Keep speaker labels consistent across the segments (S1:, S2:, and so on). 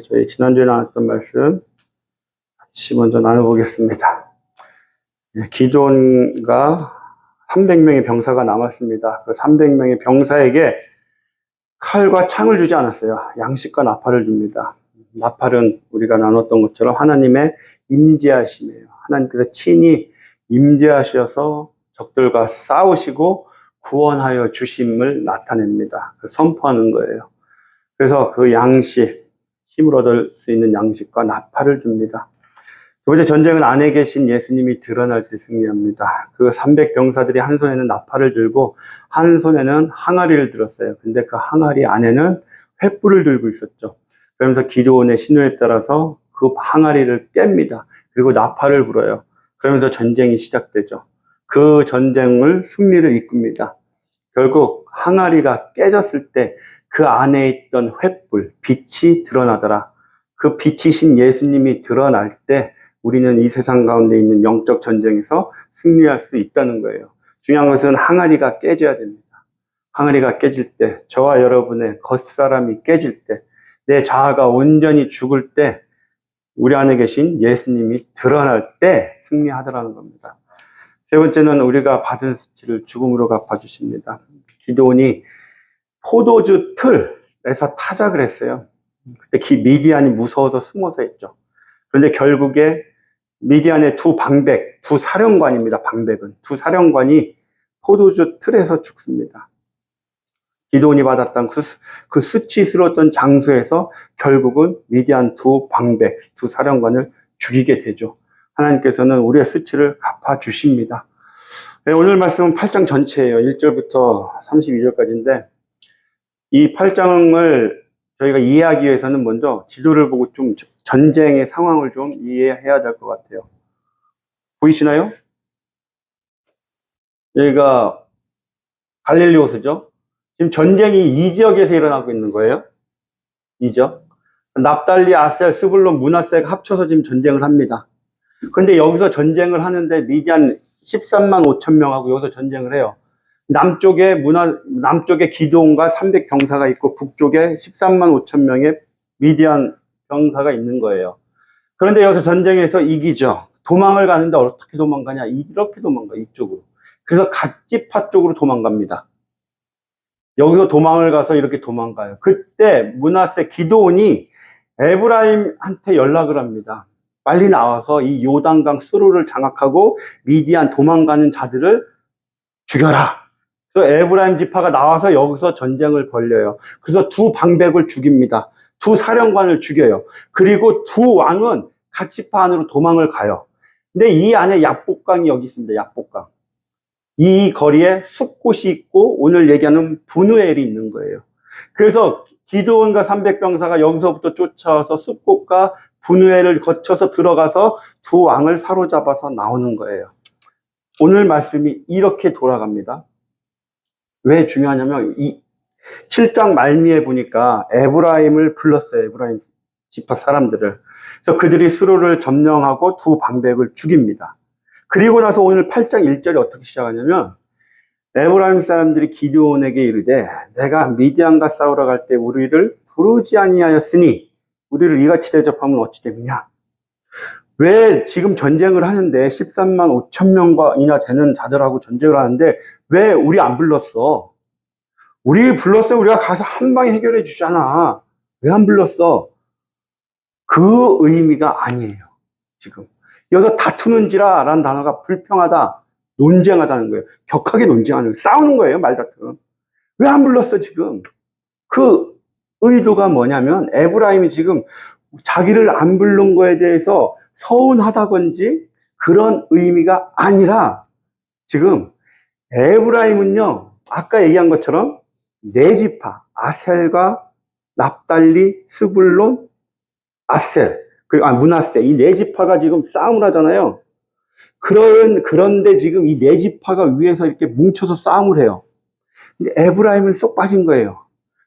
S1: 저희 지난주에 나눴던 말씀 같이 먼저 나눠보겠습니다. 기드온과 300명의 병사가 남았습니다. 그 300명의 병사에게 칼과 창을 주지 않았어요. 양식과 나팔을 줍니다. 나팔은 우리가 나눴던 것처럼 하나님의 임재하심이에요. 하나님께서 친히 임재하셔서 적들과 싸우시고 구원하여 주심을 나타냅니다. 선포하는 거예요. 그래서 그 양식, 힘을 얻을 수 있는 양식과 나팔을 줍니다. 두 번째, 전쟁은 안에 계신 예수님이 드러날 때 승리합니다. 그 300병사들이 한 손에는 나팔을 들고 한 손에는 항아리를 들었어요. 근데 그 항아리 안에는 횃불을 들고 있었죠. 그러면서 기드온의 신호에 따라서 그 항아리를 깹니다. 그리고 나팔을 불어요. 그러면서 전쟁이 시작되죠. 그 전쟁을 승리를 이끕니다. 결국 항아리가 깨졌을 때 그 안에 있던 횃불, 빛이 드러나더라. 그 빛이신 예수님이 드러날 때 우리는 이 세상 가운데 있는 영적 전쟁에서 승리할 수 있다는 거예요. 중요한 것은 항아리가 깨져야 됩니다. 항아리가 깨질 때, 저와 여러분의 겉사람이 깨질 때, 내 자아가 온전히 죽을 때 우리 안에 계신 예수님이 드러날 때 승리하더라는 겁니다. 세 번째는 우리가 받은 수치를 죽음으로 갚아주십니다. 기드온이 포도주 틀에서 타작을 했어요. 그때 미디안이 무서워서 숨어서 했죠. 그런데 결국에 미디안의 두 방백, 두 사령관입니다. 방백은 두 사령관이 포도주 틀에서 죽습니다. 기드온이 받았던 그 수치스러웠던 장소에서 결국은 미디안 두 방백, 두 사령관을 죽이게 되죠. 하나님께서는 우리의 수치를 갚아주십니다. 네, 오늘 말씀은 8장 전체예요. 1절부터 32절까지인데 이 8장을 저희가 이해하기 위해서는 먼저 지도를 보고 좀 전쟁의 상황을 좀 이해해야 될 것 같아요. 보이시나요? 여기가 갈릴리 호수죠. 지금 전쟁이 이 지역에서 일어나고 있는 거예요. 이 지역. 납달리, 아셀, 스불론, 므낫세가 합쳐서 지금 전쟁을 합니다. 그런데 여기서 전쟁을 하는데 미디안 13만 5천 명하고 여기서 전쟁을 해요. 남쪽에 기드온과 300병사가 있고 북쪽에 13만 5천 명의 미디안 병사가 있는 거예요. 그런데 여기서 전쟁에서 이기죠. 도망을 가는데 어떻게 도망가냐? 이렇게 도망가, 이쪽으로. 그래서 갓지파 쪽으로 도망갑니다. 여기서 도망을 가서 이렇게 도망가요. 그때 므낫세 기드온이 에브라임한테 연락을 합니다. 빨리 나와서 이 요단강 수로를 장악하고 미디안 도망가는 자들을 죽여라. 그래서 에브라임 지파가 나와서 여기서 전쟁을 벌려요. 그래서 두 방백을 죽입니다. 두 사령관을 죽여요. 그리고 두 왕은 갓지파 안으로 도망을 가요. 근데 이 안에 약복강이 여기 있습니다. 약복강. 이 거리에 숲곳이 있고 오늘 얘기하는 분우엘이 있는 거예요. 그래서 기드온과 300병사가 여기서부터 쫓아와서 숲곳과 분우엘을 거쳐서 들어가서 두 왕을 사로잡아서 나오는 거예요. 오늘 말씀이 이렇게 돌아갑니다. 왜 중요하냐면 이 7장 말미에 보니까 에브라임을 불렀어요. 에브라임 지파 사람들을. 그래서 그들이 수로를 점령하고 두 방백을 죽입니다. 그리고 나서 오늘 8장 1절이 어떻게 시작하냐면 에브라임 사람들이 기드온에게 이르되 내가 미디안과 싸우러 갈 때 우리를 부르지 아니하였으니 우리를 이같이 대접하면 어찌 되느냐. 왜 지금 전쟁을 하는데 13만 5천 명이나 되는 자들하고 전쟁을 하는데 왜 우리 안 불렀어? 우리 불렀으면 우리가 가서 한 방에 해결해 주잖아. 왜 안 불렀어? 그 의미가 아니에요. 지금 여기서 다투는지라 라는 단어가 불평하다, 논쟁하다는 거예요. 격하게 논쟁하는 거예요. 싸우는 거예요. 말다툼. 왜 안 불렀어 지금? 그 의도가 뭐냐면 에브라임이 지금 자기를 안 부른 거에 대해서 서운하다든지 그런 의미가 아니라 지금 에브라임은요, 아까 얘기한 것처럼 네 지파, 아셀과 납달리, 스불론, 아셀, 그리고 므낫세, 이 네 지파가 지금 싸움을 하잖아요. 그런데 지금 이 네 지파가 위에서 이렇게 뭉쳐서 싸움을 해요. 근데 에브라임은 쏙 빠진 거예요.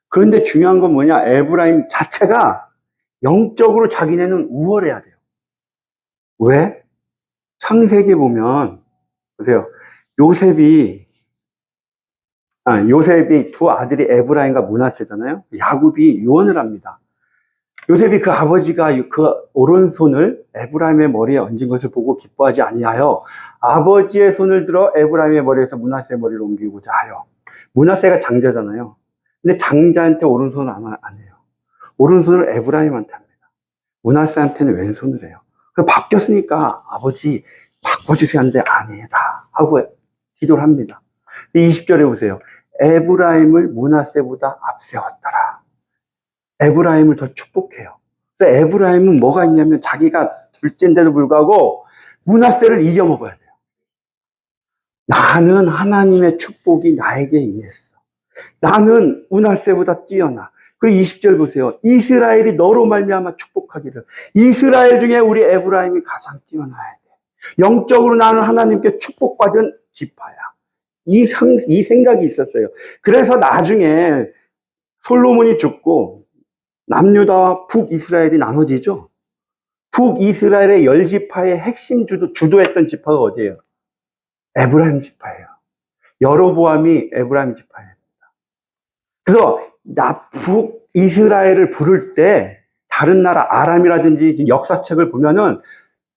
S1: 그런데 중요한 건 뭐냐? 에브라임 자체가 영적으로 자기네는 우월해야 돼요. 왜? 창세기 보면 보세요. 요셉이 두 아들이 에브라임과 므낫세잖아요. 야곱이 유언을 합니다. 요셉이 그 아버지가 그 오른손을 에브라임의 머리에 얹은 것을 보고 기뻐하지 아니하여 아버지의 손을 들어 에브라임의 머리에서 므낫세의 머리를 옮기고자 하여. 므낫세가 장자잖아요. 근데 장자한테 오른손을 안 해요. 오른손을 에브라임한테 합니다. 므낫세한테는 왼손을 해요. 그래서 바뀌었으니까 아버지 바꿔주세요 하는데 아니다 하고 기도를 합니다. 20절에 보세요. 에브라임을 므낫세보다 앞세웠더라. 에브라임을 더 축복해요. 그래서 에브라임은 뭐가 있냐면 자기가 둘째인데도 불구하고 므낫세를 이겨먹어야 돼요. 나는 하나님의 축복이 나에게 임했어. 나는 므낫세보다 뛰어나. 그리고 20절 보세요. 이스라엘이 너로 말미암아 축복하기를. 이스라엘 중에 우리 에브라임이 가장 뛰어나야 돼. 영적으로 나는 하나님께 축복받은 지파야. 이 생각이 있었어요. 그래서 나중에 솔로몬이 죽고 남유다와 북이스라엘이 나눠지죠. 북이스라엘의 10지파의 핵심 주도했던 지파가 어디예요? 에브라임 지파예요. 여로보암이 에브라임 지파입니다. 그래서 북이스라엘을 부를 때 다른 나라 아람이라든지 역사책을 보면은,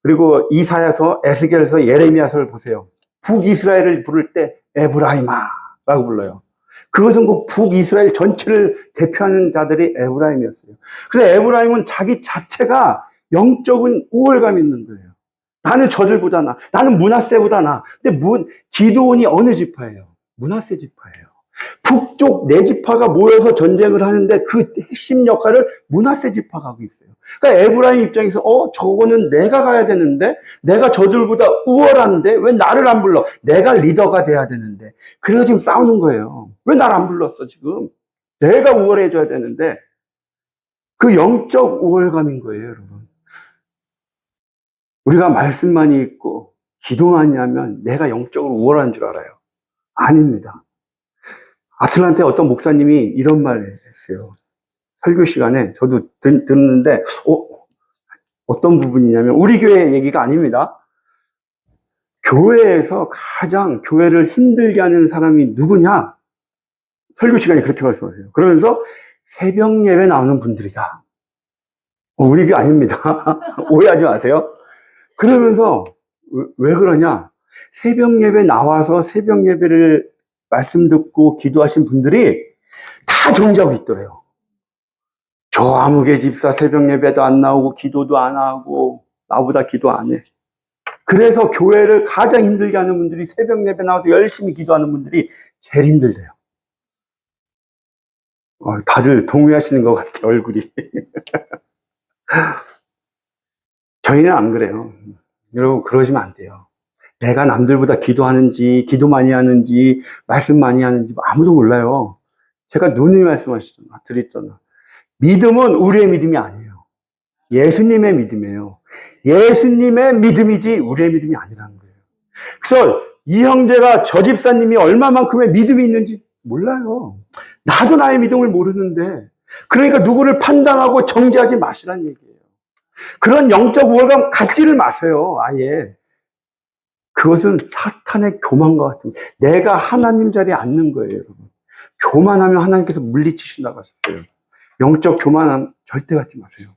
S1: 그리고 이사야서, 에스겔서, 예레미야서를 보세요. 북이스라엘을 부를 때 에브라임아라고 불러요. 그것은 그 북이스라엘 전체를 대표하는 자들이 에브라임이었어요. 그래서 에브라임은 자기 자체가 영적인 우월감이 있는 거예요. 나는 저들보다 나, 나는 므낫세보다 나. 근데 기드온이 어느 지파예요? 므낫세 지파예요. 북쪽 네 지파가 모여서 전쟁을 하는데 그 핵심 역할을 므낫세 지파가 하고 있어요. 그러니까 에브라임 입장에서 저거는 내가 가야 되는데, 내가 저들보다 우월한데 왜 나를 안 불러? 내가 리더가 돼야 되는데. 그래서 지금 싸우는 거예요. 왜 나를 안 불렀어 지금? 내가 우월해져야 되는데. 그 영적 우월감인 거예요, 여러분. 우리가 말씀 많이 읽고 기도 많이 하면 내가 영적으로 우월한 줄 알아요. 아닙니다. 아틀란타에 어떤 목사님이 이런 말을 했어요. 설교 시간에 저도 듣는데 어떤 부분이냐면, 우리 교회 얘기가 아닙니다. 교회에서 가장 교회를 힘들게 하는 사람이 누구냐? 설교 시간에 그렇게 말씀하세요. 그러면서 새벽 예배 나오는 분들이다. 우리 교회 아닙니다. 오해하지 마세요. 그러면서 왜 그러냐? 새벽 예배 나와서 새벽 예배를 말씀 듣고 기도하신 분들이 다 정지하고 있더래요. 저 아무개 집사 새벽 예배도 안 나오고 기도도 안 하고 나보다 기도 안 해. 그래서 교회를 가장 힘들게 하는 분들이 새벽 예배 나와서 열심히 기도하는 분들이 제일 힘들대요. 다들 동의하시는 것 같아요, 얼굴이. 저희는 안 그래요. 여러분, 그러시면 안 돼요. 내가 남들보다 기도하는지, 기도 많이 하는지, 말씀 많이 하는지 아무도 몰라요. 제가 누누이 말씀하시잖아, 드렸잖아. 믿음은 우리의 믿음이 아니에요. 예수님의 믿음이에요. 예수님의 믿음이지 우리의 믿음이 아니라는 거예요. 그래서 이 형제가 저 집사님이 얼마만큼의 믿음이 있는지 몰라요. 나도 나의 믿음을 모르는데, 그러니까 누구를 판단하고 정죄하지 마시라는 얘기예요. 그런 영적 우월감 갖지를 마세요, 아예. 그것은 사탄의 교만과 같은, 내가 하나님 자리에 앉는 거예요, 여러분. 교만하면 하나님께서 물리치신다고 하셨어요. 영적 교만함 절대 갖지 마세요.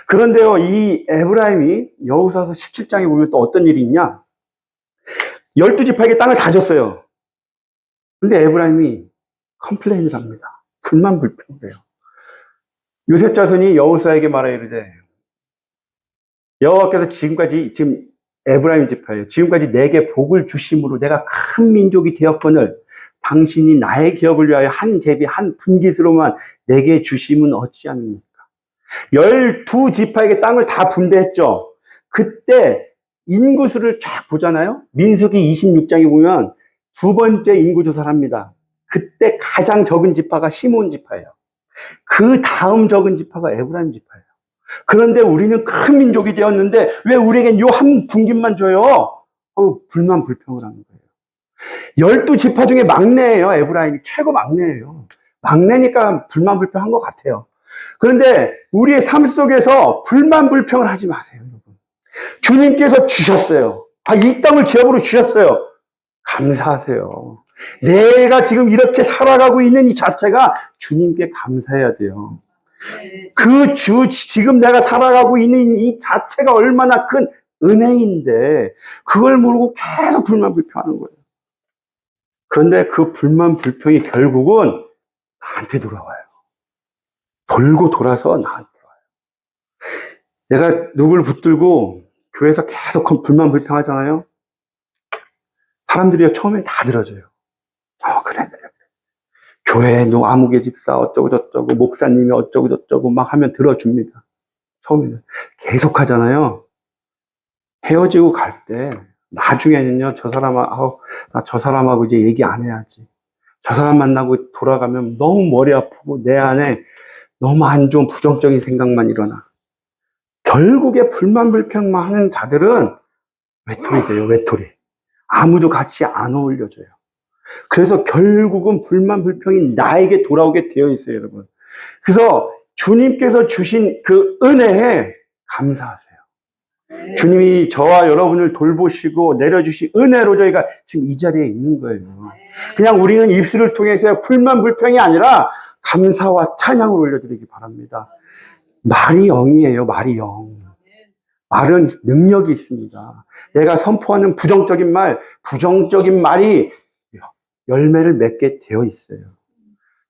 S1: 그런데요, 이 에브라임이 여호수아서 17장에 보면 또 어떤 일이 있냐? 12지파에게 땅을 다 줬어요. 근데 에브라임이 컴플레인을 합니다. 불만 불평을 해요. 요셉 자손이 여호수아에게 말하여 이르되, 여호와께서 지금 에브라임 지파예요. 지금까지 내게 복을 주심으로 내가 큰 민족이 되었거늘 당신이 나의 기업을 위하여 한 제비 한 분깃으로만 내게 주심은 어찌하니까. 12지파에게 땅을 다 분배했죠. 그때 인구수를 쫙 보잖아요. 민수기 26장에 보면 두 번째 인구조사를 합니다. 그때 가장 적은 지파가 시몬 지파예요. 그 다음 적은 지파가 에브라임 지파예요. 그런데 우리는 큰 민족이 되었는데 왜 우리에겐 요 한 분깃만 줘요? 불만 불평을 하는 거예요. 12지파 중에 막내예요. 에브라임이 최고 막내예요. 막내니까 불만 불평한 것 같아요. 그런데 우리의 삶 속에서 불만 불평을 하지 마세요, 여러분. 주님께서 주셨어요. 이 땅을 지업으로 주셨어요. 감사하세요. 내가 지금 이렇게 살아가고 있는 이 자체가 주님께 감사해야 돼요. 지금 내가 살아가고 있는 이 자체가 얼마나 큰 은혜인데, 그걸 모르고 계속 불만 불평하는 거예요. 그런데 그 불만 불평이 결국은 나한테 돌아와요. 돌고 돌아서 나한테 와요. 내가 누굴 붙들고 교회에서 계속 불만 불평하잖아요. 사람들이 처음엔 다 들어줘요. 그래. 교회 아무개 집사 어쩌고 저쩌고 목사님이 어쩌고 저쩌고 막 하면 들어줍니다. 처음에는 계속 하잖아요. 헤어지고 갈 때 나중에는요, 나 저 사람하고 이제 얘기 안 해야지. 저 사람 만나고 돌아가면 너무 머리 아프고 내 안에 너무 안 좋은 부정적인 생각만 일어나. 결국에 불만 불평만 하는 자들은 외톨이 돼요. 외톨이. 아무도 같이 안 어울려줘요. 그래서 결국은 불만 불평이 나에게 돌아오게 되어 있어요, 여러분. 그래서 주님께서 주신 그 은혜에 감사하세요. 주님이 저와 여러분을 돌보시고 내려주신 은혜로 저희가 지금 이 자리에 있는 거예요. 그냥 우리는 입술을 통해서 불만 불평이 아니라 감사와 찬양을 올려드리기 바랍니다. 말이 영이에요. 말이 영. 말은 능력이 있습니다. 내가 선포하는 부정적인 말이 열매를 맺게 되어 있어요.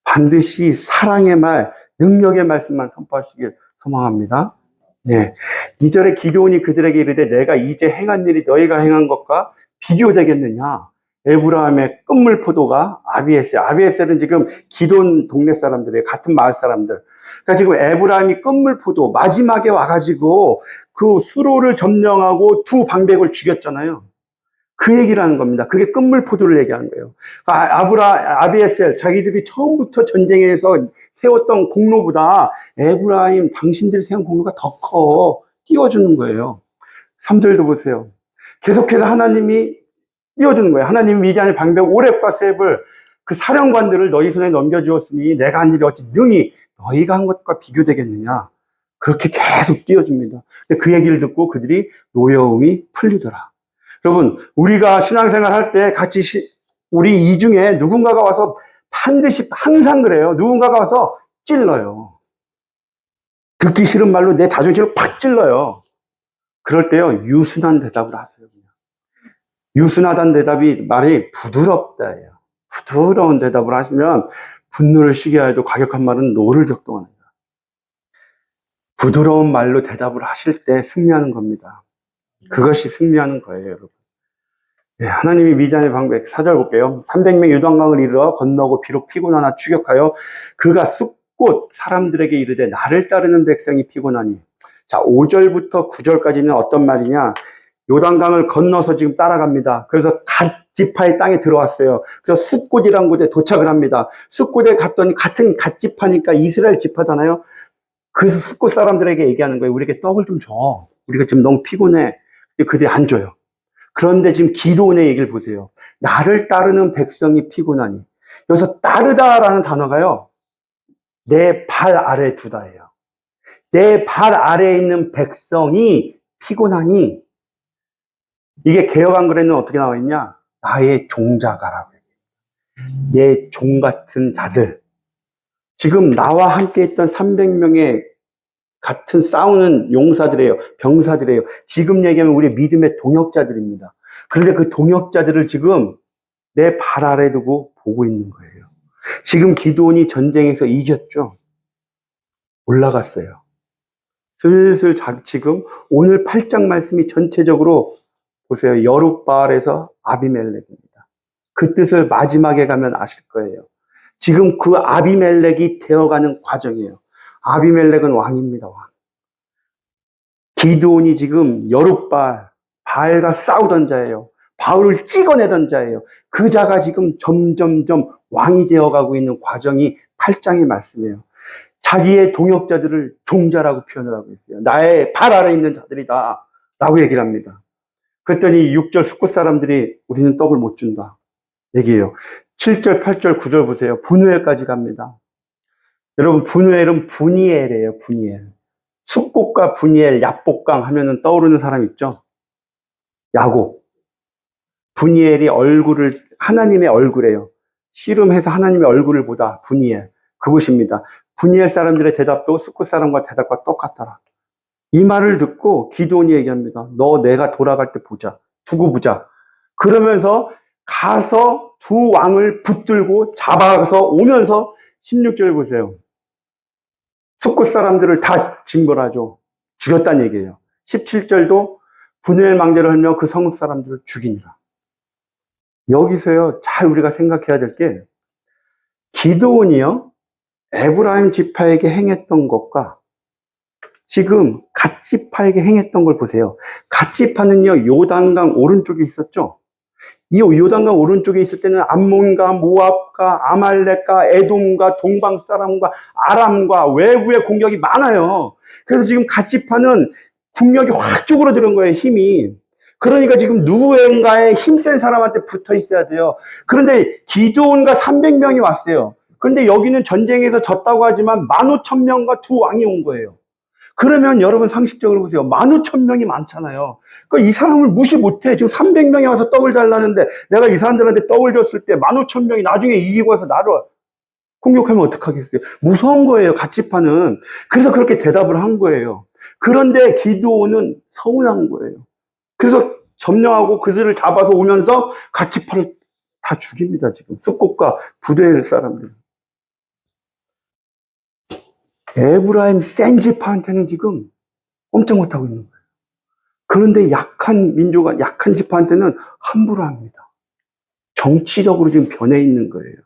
S1: 반드시 사랑의 말, 능력의 말씀만 선포하시길 소망합니다. 네. 2절에 기드온이 그들에게 이르되 내가 이제 행한 일이 너희가 행한 것과 비교되겠느냐? 에브라임의 끝물 포도가 아비에셀은 지금 기드온 동네 사람들이에요. 같은 마을 사람들. 그러니까 지금 에브라임이 끝물 포도 마지막에 와가지고 그 수로를 점령하고 두 방백을 죽였잖아요. 그 얘기를 하는 겁니다. 그게 끝물 포도를 얘기하는 거예요. 아비에셀, 자기들이 처음부터 전쟁에서 세웠던 공로보다 에브라임, 당신들이 세운 공로가 더 커. 띄워주는 거예요. 3절도 보세요. 계속해서 하나님이 띄워주는 거예요. 하나님이 미디안의 방백 오렙과 셉을 그 사령관들을 너희 손에 넘겨주었으니 내가 한 일이 어찌 능히 너희가 한 것과 비교되겠느냐. 그렇게 계속 띄워줍니다. 근데 그 얘기를 듣고 그들이 노여움이 풀리더라. 여러분, 우리가 신앙생활 할 때 같이 우리 이 중에 누군가가 와서 반드시 항상 그래요. 누군가가 와서 찔러요. 듣기 싫은 말로 내 자존심을 팍 찔러요. 그럴 때요, 유순한 대답을 하세요. 그냥. 유순하다는 대답이 말이 부드럽다예요. 부드러운 대답을 하시면 분노를 쉬게 해도 과격한 말은 노를 격동합니다. 부드러운 말로 대답을 하실 때 승리하는 겁니다. 그것이 승리하는 거예요, 여러분. 네, 하나님이 미디안의 방백 4절 볼게요. 300명 요단강을 이르러 건너고 비록 피곤하나 추격하여 그가 숲곳 사람들에게 이르되 나를 따르는 백성이 피곤하니. 자, 5절부터 9절까지는 어떤 말이냐? 요단강을 건너서 지금 따라갑니다. 그래서 갓 지파의 땅에 들어왔어요. 그래서 숲곳이라는 곳에 도착을 합니다. 숲곳에 갔더니 같은 갓 지파니까 이스라엘 지파잖아요. 그 숲곳 사람들에게 얘기하는 거예요. 우리에게 떡을 좀 줘. 우리가 지금 너무 피곤해. 그들이 안 줘요. 그런데 지금 기드온의 얘기를 보세요. 나를 따르는 백성이 피곤하니. 여기서 따르다라는 단어가요. 내 발 아래 두다예요. 내 발 아래에 있는 백성이 피곤하니. 이게 개역 한글에는 어떻게 나와 있냐? 나의 종자가라고 해요. 내 종 같은 자들. 지금 나와 함께 했던 300명의 같은 싸우는 용사들이에요. 병사들이에요. 지금 얘기하면 우리 믿음의 동역자들입니다. 그런데 그 동역자들을 지금 내 발 아래 두고 보고 있는 거예요. 지금 기드온이 전쟁에서 이겼죠. 올라갔어요. 슬슬 지금 오늘 8장 말씀이 전체적으로 보세요. 여룻바알에서 아비멜렉입니다. 그 뜻을 마지막에 가면 아실 거예요. 지금 그 아비멜렉이 되어가는 과정이에요. 아비멜렉은 왕입니다. 왕. 기드온이 지금 여룻바알, 바알과 싸우던 자예요. 바울을 찍어내던 자예요. 그 자가 지금 점점점 왕이 되어가고 있는 과정이 8장의 말씀이에요. 자기의 동역자들을 종자라고 표현을 하고 있어요. 나의 발 아래 있는 자들이다 라고 얘기를 합니다. 그랬더니 6절 숫곳 사람들이 우리는 떡을 못 준다 얘기해요. 7절, 8절, 9절 보세요. 분우엘까지 갑니다. 여러분, 분우엘은 분이엘이에요. 분이엘. 숫곳과 분이엘, 야복강 하면은 떠오르는 사람 있죠? 야곱. 분이엘이 하나님의 얼굴이에요. 씨름해서 하나님의 얼굴을 보다 분이엘. 그것입니다. 브니엘 사람들의 대답도 숫 사람과 대답과 똑같더라. 이 말을 듣고 기드온이 얘기합니다. 너 내가 돌아갈 때 보자. 두고 보자. 그러면서 가서 두 왕을 붙들고 잡아서 오면서 16절 보세요. 숫 사람들을 다 징벌하죠. 죽였다는 얘기예요. 17절도 브니엘 망대를 흘며 그 성읍 사람들을 죽이니라. 여기서요, 잘 우리가 생각해야 될 게, 기드온이요, 에브라임 지파에게 행했던 것과 지금 갓 지파에게 행했던 걸 보세요. 갓 지파는요, 요단강 오른쪽에 있었죠. 이 요단강 오른쪽에 있을 때는 암몬과 모압과 아말렉과 에돔과 동방 사람과 아람과 외부의 공격이 많아요. 그래서 지금 갓 지파는 국력이 확 쪼그러드는 거예요, 힘이. 그러니까 지금 누구인가에 힘센 사람한테 붙어 있어야 돼요. 그런데 기드온과 300명이 왔어요. 그런데 여기는 전쟁에서 졌다고 하지만 15,000명과 두 왕이 온 거예요. 그러면 여러분 상식적으로 보세요. 15,000명이 많잖아요. 그러니까 이 사람을 무시 못해. 지금 300명이 와서 떡을 달라는데 내가 이 사람들한테 떡을 줬을 때 15,000명이 나중에 이기고 와서 나를 공격하면 어떡하겠어요? 무서운 거예요, 갓지파는. 그래서 그렇게 대답을 한 거예요. 그런데 기드온은 서운한 거예요. 그래서 점령하고 그들을 잡아서 오면서 갓지파를 다 죽입니다, 지금. 숫곳과 부대엘 사람들. 에브라임 센 지파한테는 지금 꼼짝 못하고 있는 거예요. 그런데 약한 민족과 약한 지파한테는 함부로 합니다. 정치적으로 지금 변해 있는 거예요.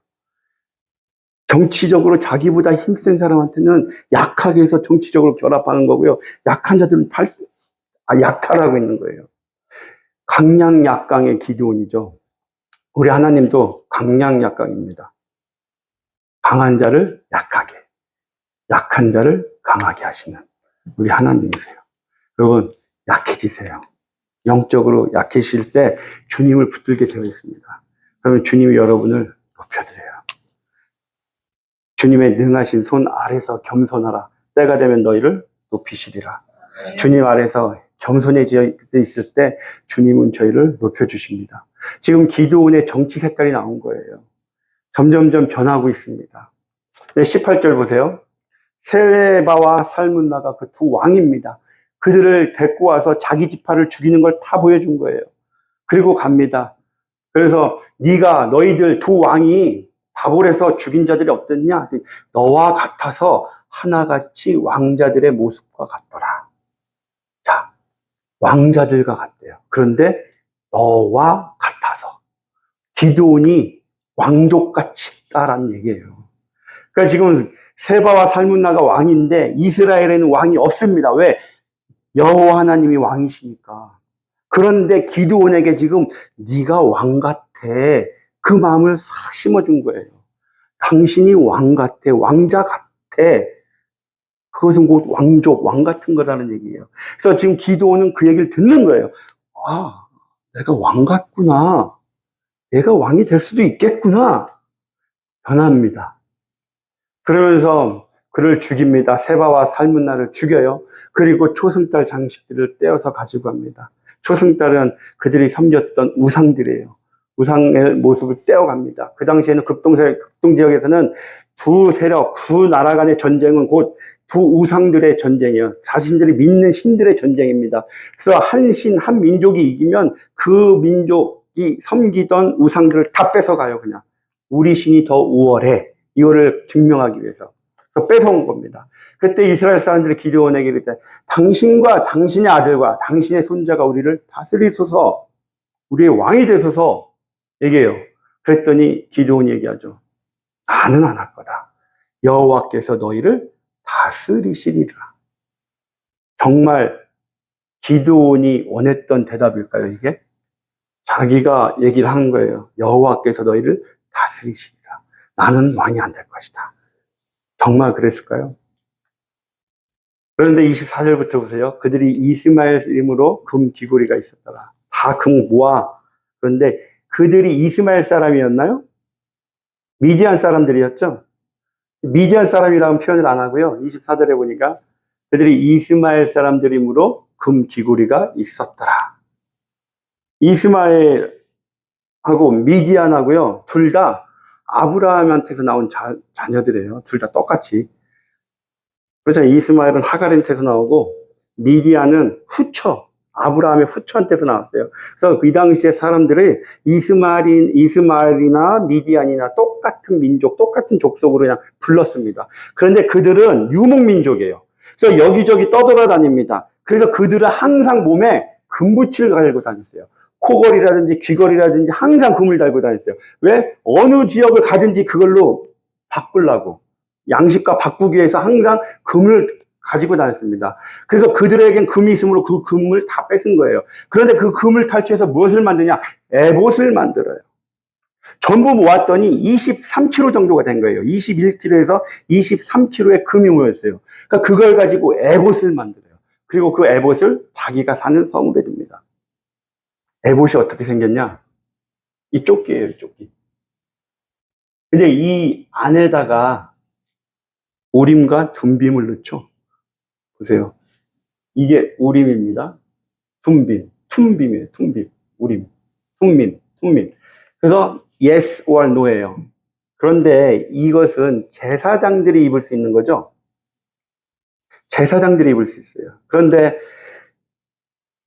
S1: 정치적으로 자기보다 힘센 사람한테는 약하게 해서 정치적으로 결합하는 거고요. 약한 자들은 약탈하고 있는 거예요. 강약약강의 기드온이죠. 우리 하나님도 강약약강입니다. 강한 자를 약하게, 약한 자를 강하게 하시는 우리 하나님이세요. 여러분, 약해지세요. 영적으로 약해질 때 주님을 붙들게 되어 있습니다. 그러면 주님이 여러분을 높여드려요. 주님의 능하신 손 아래서 겸손하라. 때가 되면 너희를 높이시리라. 주님 아래서 겸손해져 있을 때 주님은 저희를 높여주십니다. 지금 기드온의 정치 색깔이 나온 거예요. 점점점 변하고 있습니다. 18절 보세요. 세바와 살문나가 그 두 왕입니다. 그들을 데리고 와서 자기 지파를 죽이는 걸 다 보여준 거예요. 그리고 갑니다. 그래서 너희들 두 왕이 다볼에서 죽인 자들이 어땠냐? 너와 같아서 하나같이 왕자들의 모습과 같더라. 자, 왕자들과 같대요. 그런데 너와 같아서 기드온이 왕족같이 있다라는 얘기예요. 그러니까 지금 세바와 살문나가 왕인데 이스라엘에는 왕이 없습니다. 왜? 여호와 하나님이 왕이시니까. 그런데 기드온에게 지금 네가 왕 같아. 그 마음을 싹 심어준 거예요. 당신이 왕 같아. 왕자 같아. 그것은 곧 왕족, 왕 같은 거라는 얘기예요. 그래서 지금 기드온은 그 얘기를 듣는 거예요. 아, 내가 왕 같구나. 내가 왕이 될 수도 있겠구나. 변합니다. 그러면서 그를 죽입니다. 세바와 살문나를 죽여요. 그리고 초승달 장식들을 떼어서 가지고 갑니다. 초승달은 그들이 섬겼던 우상들이에요. 우상의 모습을 떼어갑니다. 그 당시에는 극동 지역에서는 두 세력, 두 나라 간의 전쟁은 곧 두 우상들의 전쟁이에요. 자신들이 믿는 신들의 전쟁입니다. 그래서 한 신, 한 민족이 이기면 그 민족이 섬기던 우상들을 다 뺏어가요, 그냥. 우리 신이 더 우월해. 이거를 증명하기 위해서. 그래서 뺏어온 겁니다. 그때 이스라엘 사람들이 기드온에게 이르되 당신과 당신의 아들과 당신의 손자가 우리를 다스리소서, 우리의 왕이 되소서 얘기해요. 그랬더니 기드온이 얘기하죠. 나는 안 할 거다. 여호와께서 너희를 다스리시리라. 정말 기드온이 원했던 대답일까요, 이게? 자기가 얘기를 한 거예요. 여호와께서 너희를 다스리시리라. 나는 왕이 안 될 것이다. 정말 그랬을까요? 그런데 24절부터 보세요. 그들이 이스마엘 이름으로 금 귀고리가 있었더라. 다 금 모아. 그런데 그들이 이스마엘 사람이었나요? 미디안 사람들이었죠? 미디안 사람이라는 표현을 안 하고요. 24절에 보니까 그들이 이스마엘 사람들이므로 금 귀고리가 있었더라. 이스마엘하고 미디안하고요. 둘 다 아브라함한테서 나온 자녀들이에요. 둘 다 똑같이. 그렇죠. 이스마엘은 하갈한테서 나오고 미디안은 후처, 아브라함의 후처한테서 나왔어요. 그래서 이 당시에 사람들이 이스마엘이나 미디안이나 똑같은 민족, 똑같은 족속으로 그냥 불렀습니다. 그런데 그들은 유목민족이에요. 그래서 여기저기 떠돌아다닙니다. 그래서 그들은 항상 몸에 금붙이를 달고 다녔어요. 코걸이라든지 귀걸이라든지 항상 금을 달고 다녔어요. 왜? 어느 지역을 가든지 그걸로 바꾸려고. 양식과 바꾸기 위해서 항상 금을 가지고 다녔습니다. 그래서 그들에겐 금이 있으므로 그 금을 다 뺏은 거예요. 그런데 그 금을 탈취해서 무엇을 만드냐? 에봇을 만들어요. 전부 모았더니 23kg 정도가 된 거예요. 21kg에서 23kg의 금이 모였어요. 그러니까 그걸 가지고 에봇을 만들어요. 그리고 그 에봇을 자기가 사는 성읍에 둡니다. 에봇이 어떻게 생겼냐? 이 조끼예요, 이 조끼. 근데 이 안에다가 우림과 둠빔을 넣죠. 보세요. 이게 우림입니다. 툼빔이에요, 툼빔. 우림, 툼민. 그래서 yes or no예요. 그런데 이것은 제사장들이 입을 수 있는 거죠. 제사장들이 입을 수 있어요. 그런데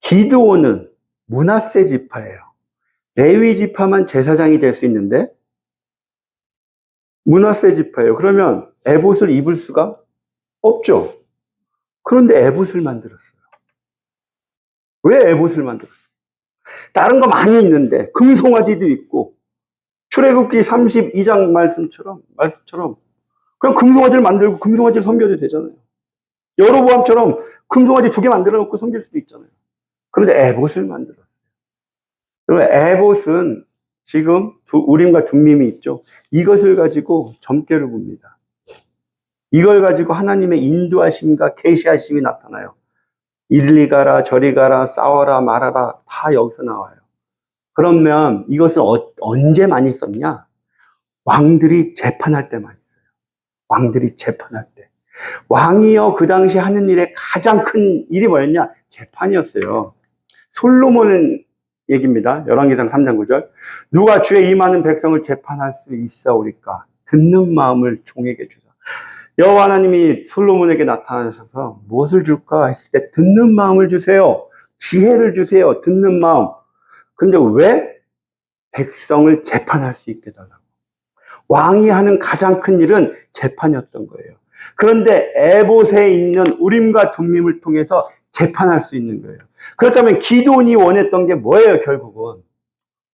S1: 기드온은 므낫세 지파예요. 레위 지파만 제사장이 될 수 있는데 므낫세 지파예요. 그러면 에봇을 입을 수가 없죠. 그런데 에봇을 만들었어요. 왜 에봇을 만들었어요? 다른 거 많이 있는데 금송아지도 있고 출애굽기 32장 말씀처럼 그냥 금송아지를 만들고 금송아지를 섬겨도 되잖아요. 여로보암처럼 금송아지 2개 만들어 놓고 섬길 수도 있잖아요. 그런데 에봇을 만들었어요. 그러면 에봇은 지금 우림과 둠밈이 있죠. 이것을 가지고 점괘를 봅니다. 이걸 가지고 하나님의 인도하심과 계시하심이 나타나요. 이리 가라 저리 가라 싸워라 말아라 다 여기서 나와요. 그러면 이것을 언제 많이 썼냐? 왕들이 재판할 때 많이 써요. 왕들이 재판할 때. 왕이요 그 당시 하는 일의 가장 큰 일이 뭐였냐? 재판이었어요. 솔로몬은 얘기입니다. 열왕기상 3장 9절. 누가 주의 임하는 백성을 재판할 수 있사오리까? 듣는 마음을 종에게 주사. 여호와 하나님이 솔로몬에게 나타나셔서 무엇을 줄까 했을 때 듣는 마음을 주세요. 지혜를 주세요. 듣는 마음. 근데 왜? 백성을 재판할 수 있게 달라고. 왕이 하는 가장 큰 일은 재판이었던 거예요. 그런데 에봇에 있는 우림과 둠밈을 통해서 재판할 수 있는 거예요. 그렇다면 기드온이 원했던 게 뭐예요, 결국은?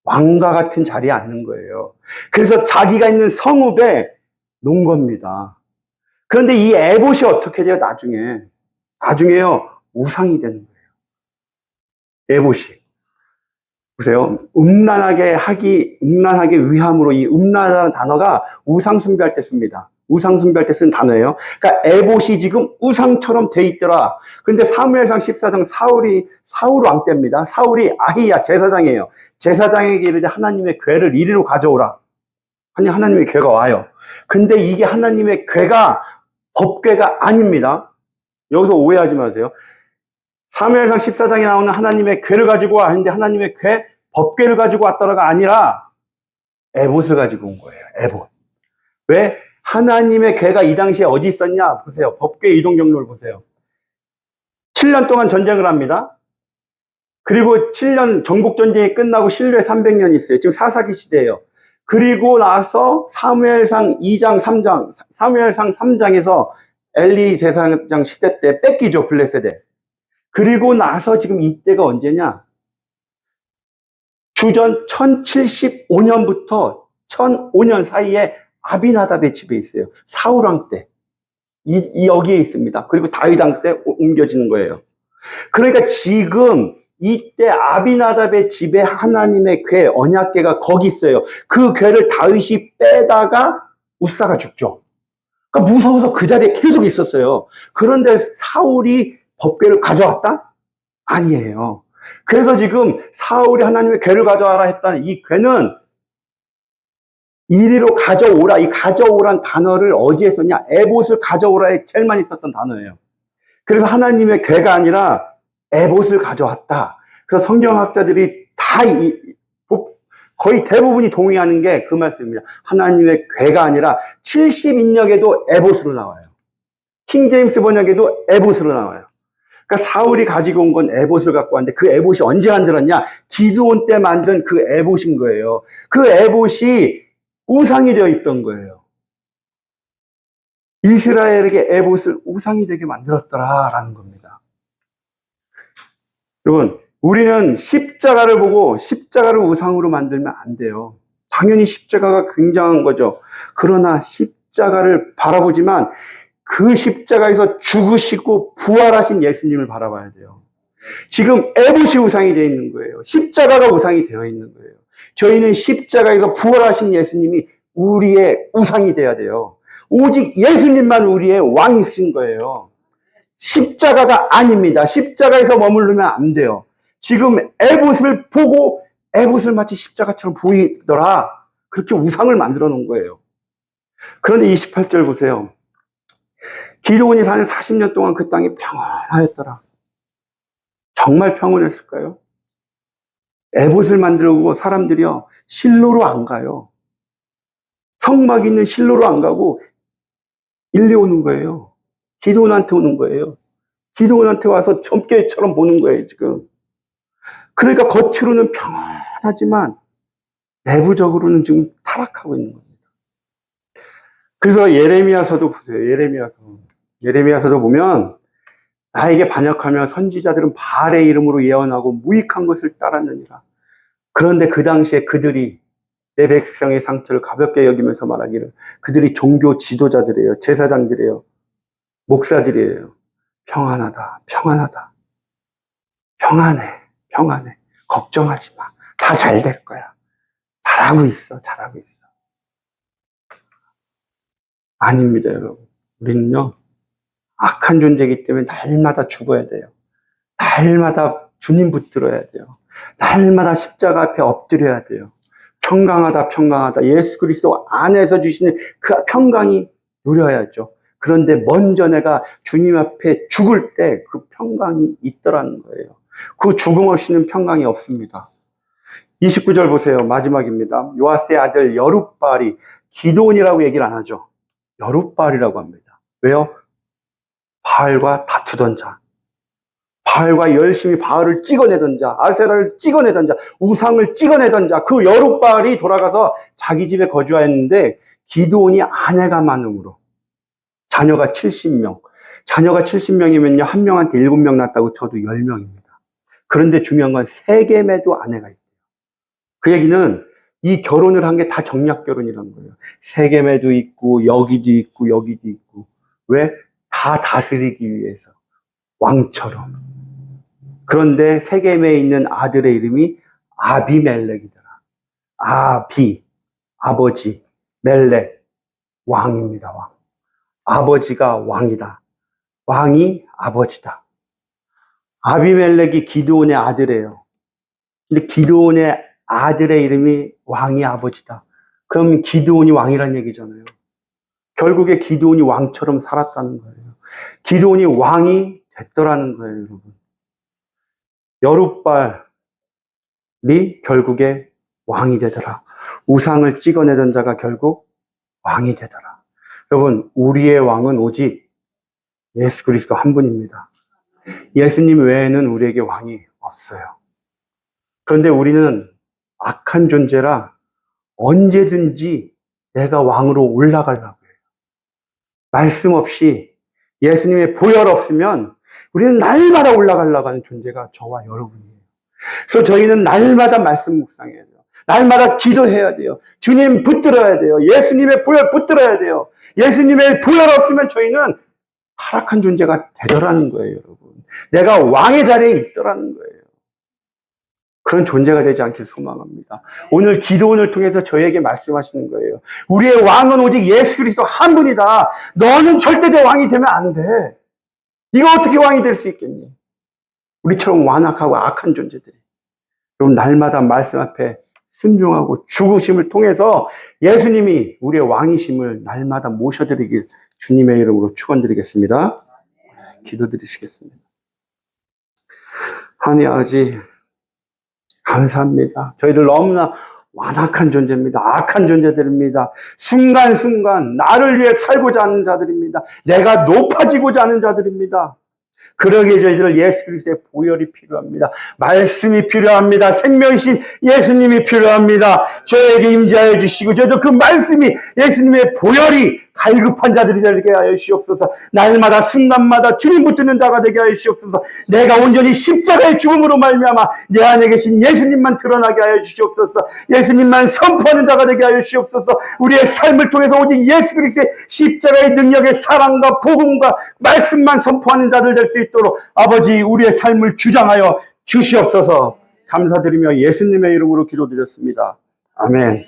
S1: 왕과 같은 자리에 앉는 거예요. 그래서 자기가 있는 성읍에 놓은 겁니다. 그런데 이 에봇이 어떻게 돼요, 나중에요, 우상이 되는 거예요. 에봇이. 보세요. 음란하게 위함으로 이 음란하다는 단어가 우상숭배할 때 씁니다. 우상숭배할 때 쓴 단어예요. 그러니까 에봇이 지금 우상처럼 돼 있더라. 그런데 사무엘상 14장 사울 왕 때입니다. 사울이 아히야 제사장이에요. 제사장에게 이르되 하나님의 궤를 이리로 가져오라. 아니 하나님의 궤가 와요. 근데 이게 하나님의 궤가 법궤가 아닙니다. 여기서 오해하지 마세요. 사무엘상 14장에 나오는 하나님의 궤를 가지고 와 했는데 하나님의 궤, 법궤를 가지고 왔더라가 아니라 에봇을 가지고 온 거예요. 에봇. 왜? 하나님의 궤가 이 당시에 어디 있었냐? 보세요. 법궤 이동 경로를 보세요. 7년 동안 전쟁을 합니다. 그리고 7년 전국전쟁이 끝나고 신뢰 300년 있어요. 지금 사사기 시대예요. 그리고 나서 사무엘상 3장에서 엘리 제사장 시대 때 뺏기죠. 블레셋에. 그리고 나서 지금 이때가 언제냐? 주전 1075년부터 1005년 사이에 아비나답의 집에 있어요. 사울왕 때. 여기에 있습니다. 그리고 다윗왕 때 옮겨지는 거예요. 그러니까 지금 이때 아비나답의 집에 하나님의 궤, 언약궤가 거기 있어요. 그 궤를 다윗이 빼다가 우사가 죽죠. 그러니까 무서워서 그 자리에 계속 있었어요. 그런데 사울이 법궤를 가져왔다? 아니에요. 그래서 지금 사울이 하나님의 궤를 가져와라 했다는 이 궤는 이리로 가져오라, 이 가져오란 단어를 어디에 썼냐? 에봇을 가져오라에 제일 많이 썼던 단어예요. 그래서 하나님의 궤가 아니라 에봇을 가져왔다. 그래서 성경학자들이 다 거의 대부분이 동의하는 게 그 말씀입니다. 하나님의 궤가 아니라 70인역에도 에봇으로 나와요. 킹제임스 번역에도 에봇으로 나와요. 그러니까 사울이 가지고 온 건 에봇을 갖고 왔는데 그 에봇이 언제 만들었냐? 기드온 때 만든 그 에봇인 거예요. 그 에봇이 우상이 되어 있던 거예요. 이스라엘에게 에봇을 우상이 되게 만들었더라라는 겁니다. 여러분, 우리는 십자가를 보고 십자가를 우상으로 만들면 안 돼요. 당연히 십자가가 굉장한 거죠. 그러나 십자가를 바라보지만 그 십자가에서 죽으시고 부활하신 예수님을 바라봐야 돼요. 지금 에봇이 우상이 되어 있는 거예요. 십자가가 우상이 되어 있는 거예요. 저희는 십자가에서 부활하신 예수님이 우리의 우상이 돼야 돼요. 오직 예수님만 우리의 왕이신 거예요. 십자가가 아닙니다. 십자가에서 머무르면 안 돼요. 지금 에봇을 보고 에봇을 마치 십자가처럼 보이더라. 그렇게 우상을 만들어 놓은 거예요. 그런데 28절 보세요. 기드온이 사는 40년 동안 그 땅이 평안하였더라. 정말 평온했을까요? 에봇을 만들고 사람들이요, 실로로 안 가요. 성막 있는 실로로 안 가고 일리 오는 거예요. 기드온한테 오는 거예요. 기드온한테 와서 점괘처럼 보는 거예요, 지금. 그러니까 겉으로는 평안하지만 내부적으로는 지금 타락하고 있는 겁니다. 그래서 예레미야서도 보세요. 예레미야서도 보면 나에게 반역하며 선지자들은 바알의 이름으로 예언하고 무익한 것을 따랐느니라. 그런데 그 당시에 그들이 내 백성의 상처를 가볍게 여기면서 말하기를 그들이 종교 지도자들이에요. 제사장들이에요. 목사들이에요. 평안하다. 평안하다. 평안해. 평안해. 걱정하지 마. 다 잘 될 거야. 잘하고 있어. 잘하고 있어. 아닙니다, 여러분. 우리는요, 악한 존재이기 때문에 날마다 죽어야 돼요. 날마다 주님 붙들어야 돼요. 날마다 십자가 앞에 엎드려야 돼요. 평강하다, 평강하다. 예수 그리스도 안에서 주시는 그 평강이 누려야죠. 그런데 먼저 내가 주님 앞에 죽을 때 그 평강이 있더라는 거예요. 그 죽음 없이는 평강이 없습니다. 29절 보세요. 마지막입니다. 요아스의 아들 여룻바알이, 기드온이라고 얘기를 안 하죠. 여룻바알이라고 합니다. 왜요? 바알과 다투던 자, 바알과 열심히 바알을 찍어내던 자, 아세라를 찍어내던 자, 우상을 찍어내던 자, 그 여룻바알이 돌아가서 자기 집에 거주하였는데 기드온이 아내가 많음으로 자녀가 70명. 자녀가 70명이면요, 한 명한테 7명 낳았다고 쳐도 10명입니다. 그런데 중요한 건 세겜에도 아내가 있대요. 그 얘기는 이 결혼을 한 게 다 정략 결혼이라는 거예요. 세겜에도 있고 여기도 있고 여기도 있고. 왜? 다 다스리기 위해서. 왕처럼. 그런데 세겜에 있는 아들의 이름이 아비멜렉이더라. 아비, 아버지, 멜렉, 왕입니다. 왕. 아버지가 왕이다. 왕이 아버지다. 아비멜렉이 기드온의 아들이에요. 근데 기드온의 아들의 이름이 왕이 아버지다. 그럼 기드온이 왕이란 얘기잖아요. 결국에 기드온이 왕처럼 살았다는 거예요. 기드온이 왕이 됐더라는 거예요, 여러분. 여룻바알이 결국에 왕이 되더라. 우상을 찍어내던 자가 결국 왕이 되더라. 여러분, 우리의 왕은 오직 예수 그리스도 한 분입니다. 예수님 외에는 우리에게 왕이 없어요. 그런데 우리는 악한 존재라 언제든지 내가 왕으로 올라가려고 해요. 말씀 없이 예수님의 보혈 없으면 우리는 날마다 올라가려고 하는 존재가 저와 여러분이에요. 그래서 저희는 날마다 말씀 묵상해야 돼요. 날마다 기도해야 돼요. 주님 붙들어야 돼요. 예수님의 보혈 붙들어야 돼요. 예수님의 보혈 없으면 저희는 타락한 존재가 되더라는 거예요, 여러분. 내가 왕의 자리에 있더라는 거예요. 그런 존재가 되지 않길 소망합니다. 오늘 기도원을 통해서 저에게 말씀하시는 거예요. 우리의 왕은 오직 예수 그리스도 한 분이다. 너는 절대 왕이 되면 안 돼. 네가 어떻게 왕이 될 수 있겠니? 우리처럼 완악하고 악한 존재들이. 그럼 날마다 말씀 앞에 순종하고 죽으심을 통해서 예수님이 우리의 왕이심을 날마다 모셔드리길 주님의 이름으로 축원드리겠습니다. 기도드리시겠습니다. 하나님 아버지 감사합니다. 저희들 너무나 완악한 존재입니다. 악한 존재들입니다. 순간순간 나를 위해 살고자 하는 자들입니다. 내가 높아지고자 하는 자들입니다. 그러기에 저희들 예수 그리스도의 보혈이 필요합니다. 말씀이 필요합니다. 생명이신 예수님이 필요합니다. 저에게 임재하여 주시고 저도 그 말씀이 예수님의 보혈이 갈급한 자들이 되게 하여 주시옵소서. 날마다 순간마다 주님 붙드는 자가 되게 하여 주시옵소서. 내가 온전히 십자가의 죽음으로 말미암아 내 안에 계신 예수님만 드러나게 하여 주시옵소서. 예수님만 선포하는 자가 되게 하여 주시옵소서. 우리의 삶을 통해서 오직 예수 그리스도의 십자가의 능력의 사랑과 복음과 말씀만 선포하는 자들 될 수 있도록 아버지 우리의 삶을 주장하여 주시옵소서. 감사드리며 예수님의 이름으로 기도드렸습니다. 아멘.